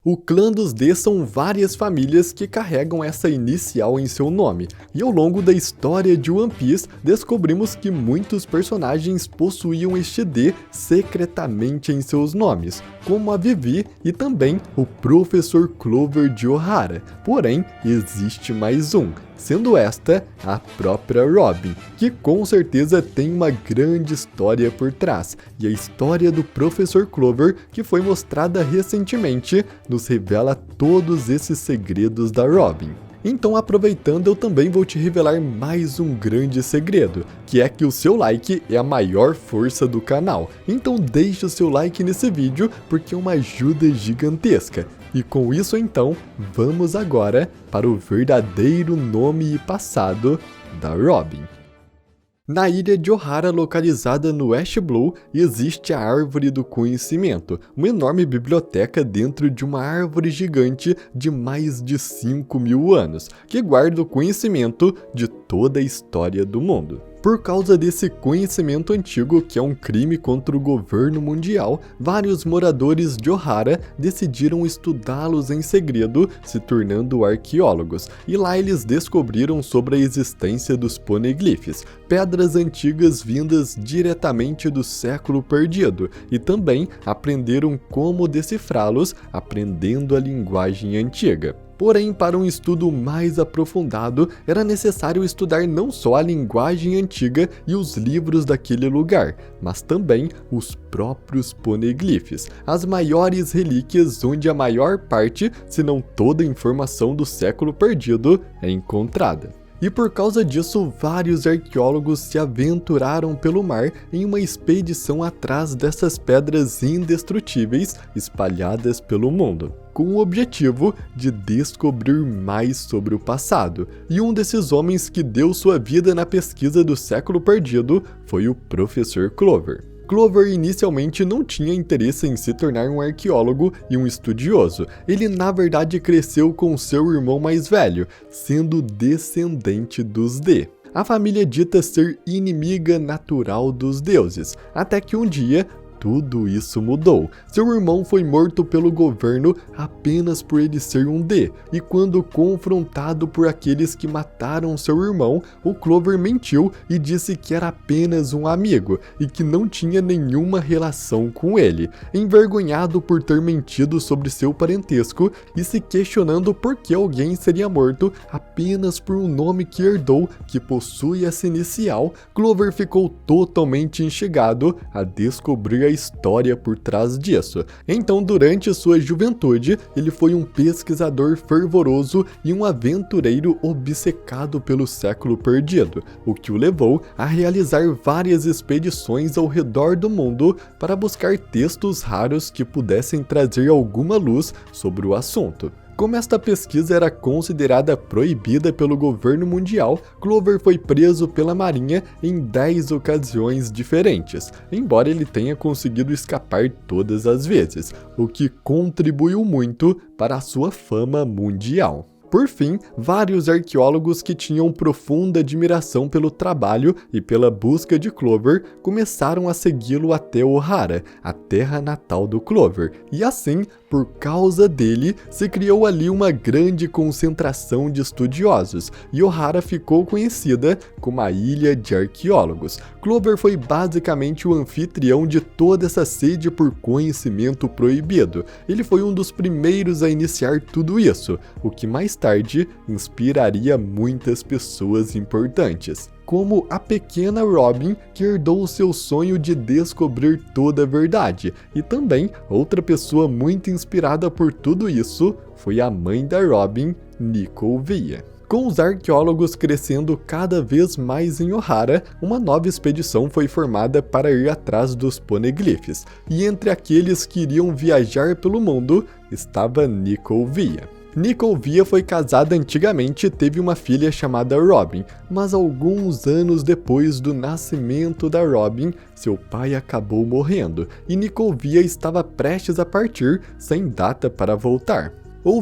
O clã dos D são várias famílias que carregam essa inicial em seu nome, e ao longo da história de One Piece, descobrimos que muitos personagens possuíam este D secretamente em seus nomes, como a Vivi e também o Professor Clover de Ohara. Porém, existe mais um, sendo esta a própria Robin, que com certeza tem uma grande história por trás, e a história do Professor Clover, que foi mostrada recentemente, nos revela todos esses segredos da Robin. Então, aproveitando, eu também vou te revelar mais um grande segredo, que é que o seu like é a maior força do canal. Então deixe o seu like nesse vídeo, porque é uma ajuda gigantesca. E com isso então, vamos agora para o verdadeiro nome e passado da Robin. Na ilha de Ohara, localizada no Ash Blue, existe a Árvore do Conhecimento, uma enorme biblioteca dentro de uma árvore gigante de mais de 5.000 anos, que guarda o conhecimento de toda a história do mundo. Por causa desse conhecimento antigo, que é um crime contra o governo mundial, vários moradores de Ohara decidiram estudá-los em segredo, se tornando arqueólogos, e lá eles descobriram sobre a existência dos poneglyphs, pedras antigas vindas diretamente do século perdido, e também aprenderam como decifrá-los, aprendendo a linguagem antiga. Porém, para um estudo mais aprofundado, era necessário estudar não só a linguagem antiga e os livros daquele lugar, mas também os próprios poneglyphs, as maiores relíquias onde a maior parte, se não toda a informação do século perdido é encontrada. E por causa disso, vários arqueólogos se aventuraram pelo mar em uma expedição atrás dessas pedras indestrutíveis espalhadas pelo mundo, com o objetivo de descobrir mais sobre o passado. E um desses homens que deu sua vida na pesquisa do século perdido foi o Professor Clover. Clover inicialmente não tinha interesse em se tornar um arqueólogo e um estudioso. Ele na verdade cresceu com seu irmão mais velho, sendo descendente dos D. A família dita ser inimiga natural dos deuses, até que um dia tudo isso mudou. Seu irmão foi morto pelo governo apenas por ele ser um D, e quando confrontado por aqueles que mataram seu irmão, o Clover mentiu e disse que era apenas um amigo e que não tinha nenhuma relação com ele. Envergonhado por ter mentido sobre seu parentesco e se questionando por que alguém seria morto apenas por um nome que herdou que possui essa inicial, Clover ficou totalmente instigado a descobrir a história por trás disso. Então, durante sua juventude, ele foi um pesquisador fervoroso e um aventureiro obcecado pelo século perdido, o que o levou a realizar várias expedições ao redor do mundo para buscar textos raros que pudessem trazer alguma luz sobre o assunto. Como esta pesquisa era considerada proibida pelo governo mundial, Clover foi preso pela Marinha em 10 ocasiões diferentes, embora ele tenha conseguido escapar todas as vezes, o que contribuiu muito para a sua fama mundial. Por fim, vários arqueólogos que tinham profunda admiração pelo trabalho e pela busca de Clover começaram a segui-lo até Ohara, a terra natal do Clover, e assim, por causa dele, se criou ali uma grande concentração de estudiosos, e Ohara ficou conhecida como a Ilha de Arqueólogos. Clover foi basicamente o anfitrião de toda essa sede por conhecimento proibido. Ele foi um dos primeiros a iniciar tudo isso, o que mais tarde inspiraria muitas pessoas importantes, como a pequena Robin, que herdou o seu sonho de descobrir toda a verdade, e também outra pessoa muito inspirada por tudo isso foi a mãe da Robin, Nicole Via. Com os arqueólogos crescendo cada vez mais em Ohara, uma nova expedição foi formada para ir atrás dos poneglyphs, e entre aqueles que iriam viajar pelo mundo estava Nicole Via. Nicole Via foi casada antigamente e teve uma filha chamada Robin, mas alguns anos depois do nascimento da Robin, seu pai acabou morrendo, e Nicole Via estava prestes a partir, sem data para voltar.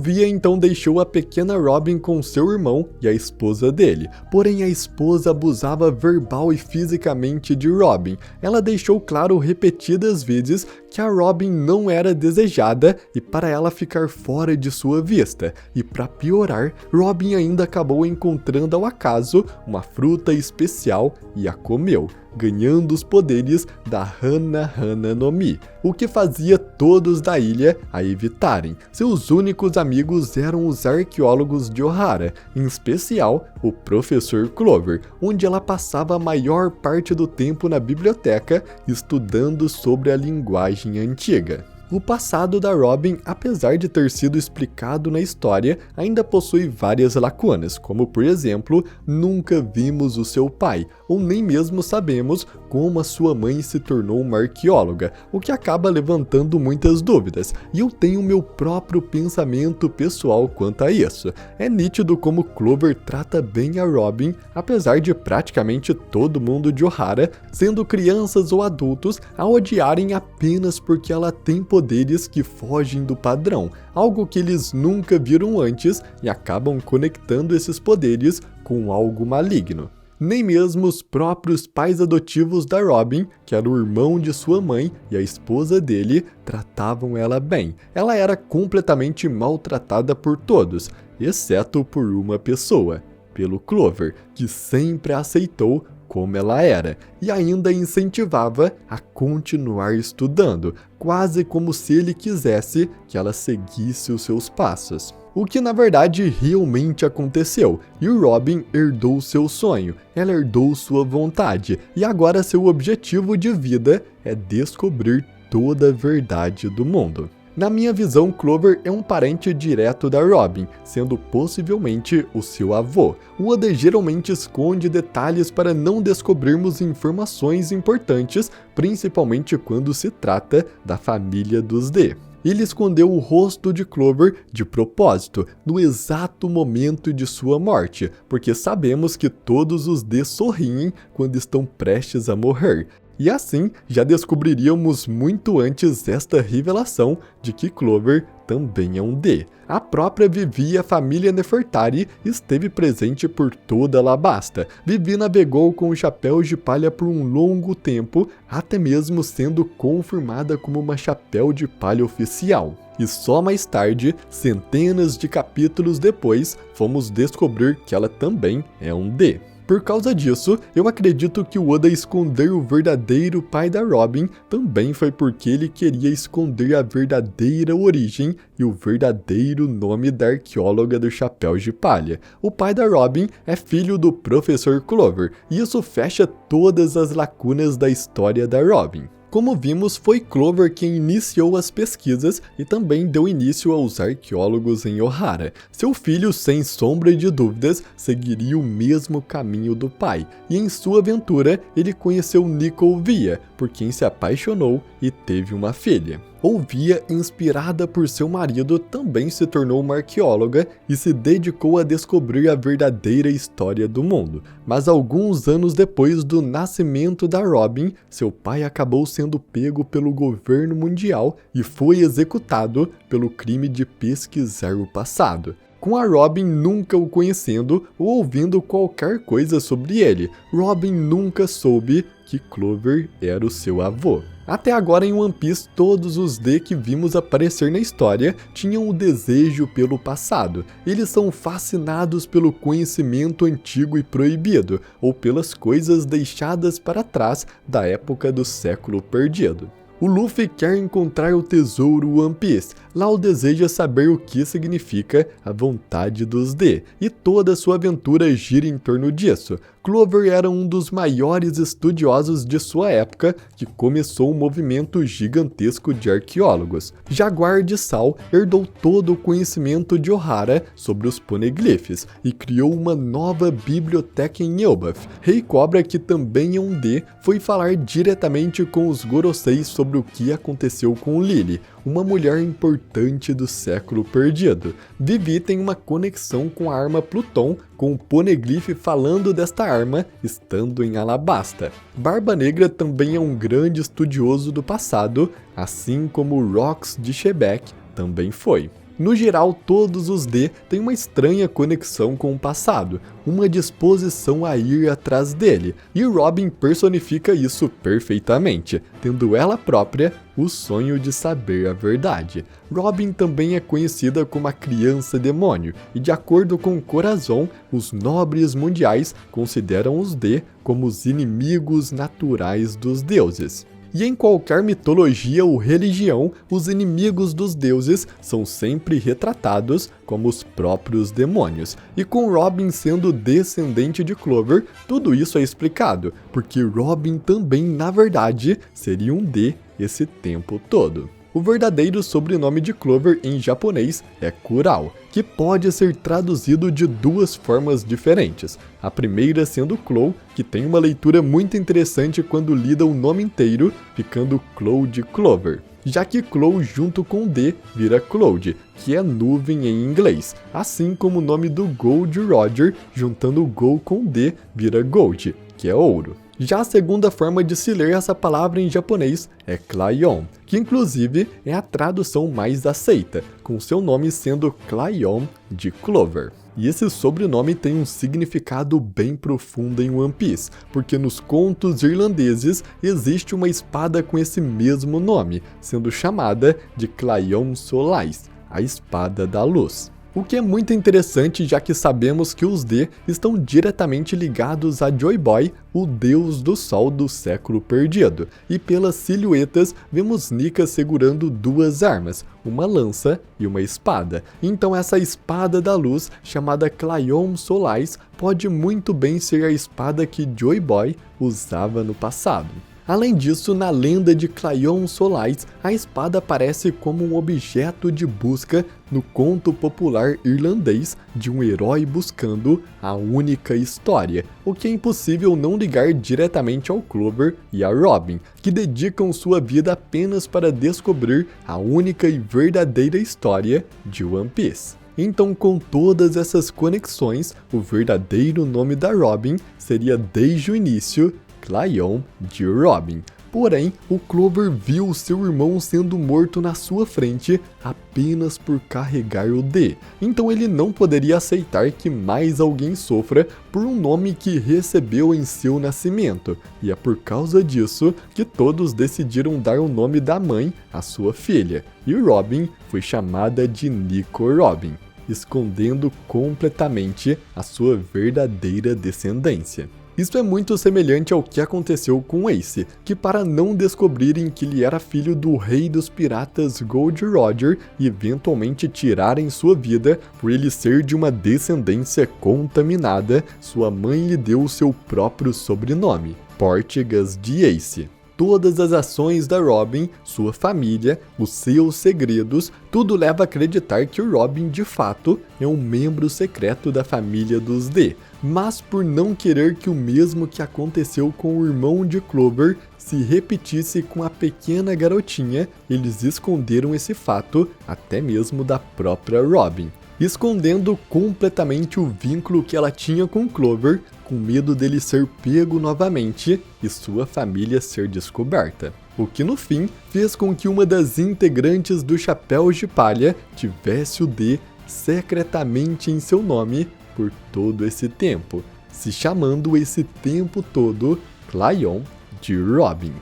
Via então deixou a pequena Robin com seu irmão e a esposa dele, porém a esposa abusava verbal e fisicamente de Robin. Ela deixou claro repetidas vezes que a Robin não era desejada e para ela ficar fora de sua vista. E para piorar, Robin ainda acabou encontrando ao acaso uma fruta especial e a comeu, ganhando os poderes da Hana Hana no Mi, o que fazia todos da ilha a evitarem. Seus únicos amigos eram os arqueólogos de Ohara, em especial o Professor Clover, onde ela passava a maior parte do tempo na biblioteca estudando sobre a linguagem antiga. O passado da Robin, apesar de ter sido explicado na história, ainda possui várias lacunas, como por exemplo, nunca vimos o seu pai, ou nem mesmo sabemos como a sua mãe se tornou uma arqueóloga, o que acaba levantando muitas dúvidas, e eu tenho meu próprio pensamento pessoal quanto a isso. É nítido como Clover trata bem a Robin, apesar de praticamente todo mundo de Ohara, sendo crianças ou adultos, a odiarem apenas porque ela tem poderes que fogem do padrão, algo que eles nunca viram antes e acabam conectando esses poderes com algo maligno. Nem mesmo os próprios pais adotivos da Robin, que era o irmão de sua mãe e a esposa dele, tratavam ela bem. Ela era completamente maltratada por todos, exceto por uma pessoa, pelo Clover, que sempre a aceitou como ela era, e ainda incentivava a continuar estudando, quase como se ele quisesse que ela seguisse os seus passos. O que na verdade realmente aconteceu, e o Robin herdou seu sonho, ela herdou sua vontade, e agora seu objetivo de vida é descobrir toda a verdade do mundo. Na minha visão, Clover é um parente direto da Robin, sendo possivelmente o seu avô. O Oda geralmente esconde detalhes para não descobrirmos informações importantes, principalmente quando se trata da família dos D. Ele escondeu o rosto de Clover de propósito, no exato momento de sua morte, porque sabemos que todos os D sorriem quando estão prestes a morrer. E assim, já descobriríamos muito antes esta revelação de que Clover também é um D. A própria Vivi e a família Nefertari esteve presente por toda Alabasta. Vivi navegou com o Chapéu de Palha por um longo tempo, até mesmo sendo confirmada como uma Chapéu de Palha oficial. E só mais tarde, centenas de capítulos depois, fomos descobrir que ela também é um D. Por causa disso, eu acredito que o Oda esconder o verdadeiro pai da Robin também foi porque ele queria esconder a verdadeira origem e o verdadeiro nome da arqueóloga do Chapéu de Palha. O pai da Robin é filho do Professor Clover, e isso fecha todas as lacunas da história da Robin. Como vimos, foi Clover quem iniciou as pesquisas e também deu início aos arqueólogos em Ohara. Seu filho, sem sombra de dúvidas, seguiria o mesmo caminho do pai, e em sua aventura ele conheceu Nico Ouvia, por quem se apaixonou e teve uma filha. Ouvia, inspirada por seu marido, também se tornou uma arqueóloga e se dedicou a descobrir a verdadeira história do mundo. Mas alguns anos depois do nascimento da Robin, seu pai acabou sendo pego pelo governo mundial e foi executado pelo crime de pesquisar o passado. Com a Robin nunca o conhecendo ou ouvindo qualquer coisa sobre ele, Robin nunca soube que Clover era o seu avô. Até agora em One Piece, todos os D que vimos aparecer na história tinham o desejo pelo passado. Eles são fascinados pelo conhecimento antigo e proibido, ou pelas coisas deixadas para trás da época do século perdido. O Luffy quer encontrar o tesouro One Piece, Lau deseja saber o que significa a vontade dos D, e toda sua aventura gira em torno disso. Clover era um dos maiores estudiosos de sua época, que começou um movimento gigantesco de arqueólogos. Jaguar de Sal herdou todo o conhecimento de Ohara sobre os poneglyphs e criou uma nova biblioteca em Elbaf. Rei Cobra, que também é um D, foi falar diretamente com os Goroseis sobre o que aconteceu com Lily, uma mulher importante do século perdido. Vivi tem uma conexão com a arma Pluton, com o Poneglyph falando desta arma estando em Alabasta. Barba Negra também é um grande estudioso do passado, assim como Rox de Shebeck também foi. No geral, todos os D têm uma estranha conexão com o passado, uma disposição a ir atrás dele, e Robin personifica isso perfeitamente, tendo ela própria o sonho de saber a verdade. Robin também é conhecida como a criança demônio, e de acordo com Corazon, os nobres mundiais consideram os D como os inimigos naturais dos deuses. E em qualquer mitologia ou religião, os inimigos dos deuses são sempre retratados como os próprios demônios. E com Robin sendo descendente de Clover, tudo isso é explicado, porque Robin também, na verdade, seria um D esse tempo todo. O verdadeiro sobrenome de Clover em japonês é Kurao, que pode ser traduzido de duas formas diferentes. A primeira sendo Clow, que tem uma leitura muito interessante quando lida o nome inteiro, ficando Cloud de Clover. Já que Clow junto com D vira Cloud, que é nuvem em inglês, assim como o nome do Gold Roger, juntando Go com D, vira Gold, que é ouro. Já a segunda forma de se ler essa palavra em japonês é Claion, que inclusive é a tradução mais aceita, com seu nome sendo Claion de Clover. E esse sobrenome tem um significado bem profundo em One Piece, porque nos contos irlandeses existe uma espada com esse mesmo nome, sendo chamada de Claion Solais, a Espada da Luz. O que é muito interessante, já que sabemos que os D estão diretamente ligados a Joy Boy, o deus do sol do século perdido, e pelas silhuetas vemos Nika segurando duas armas, uma lança e uma espada. Então essa espada da luz, chamada Claion Solais, pode muito bem ser a espada que Joy Boy usava no passado. Além disso, na lenda de Claion Solais, a espada aparece como um objeto de busca no conto popular irlandês de um herói buscando a única história, o que é impossível não ligar diretamente ao Clover e a Robin, que dedicam sua vida apenas para descobrir a única e verdadeira história de One Piece. Então, com todas essas conexões, o verdadeiro nome da Robin seria desde o início Claion de Robin. Porém, o Clover viu seu irmão sendo morto na sua frente apenas por carregar o D. Então ele não poderia aceitar que mais alguém sofra por um nome que recebeu em seu nascimento. E é por causa disso que todos decidiram dar o nome da mãe à sua filha. E Robin foi chamada de Nico Robin, escondendo completamente a sua verdadeira descendência. Isso é muito semelhante ao que aconteceu com Ace, que para não descobrirem que ele era filho do rei dos piratas Gold Roger e eventualmente tirarem sua vida por ele ser de uma descendência contaminada, sua mãe lhe deu o seu próprio sobrenome, Portegas de Ace. Todas as ações da Robin, sua família, os seus segredos, tudo leva a acreditar que o Robin de fato é um membro secreto da família dos D, mas por não querer que o mesmo que aconteceu com o irmão de Clover se repetisse com a pequena garotinha, eles esconderam esse fato até mesmo da própria Robin, escondendo completamente o vínculo que ela tinha com Clover, com medo dele ser pego novamente e sua família ser descoberta. O que no fim fez com que uma das integrantes do Chapéus de Palha tivesse o D secretamente em seu nome por todo esse tempo, se chamando esse tempo todo Claion de Robin.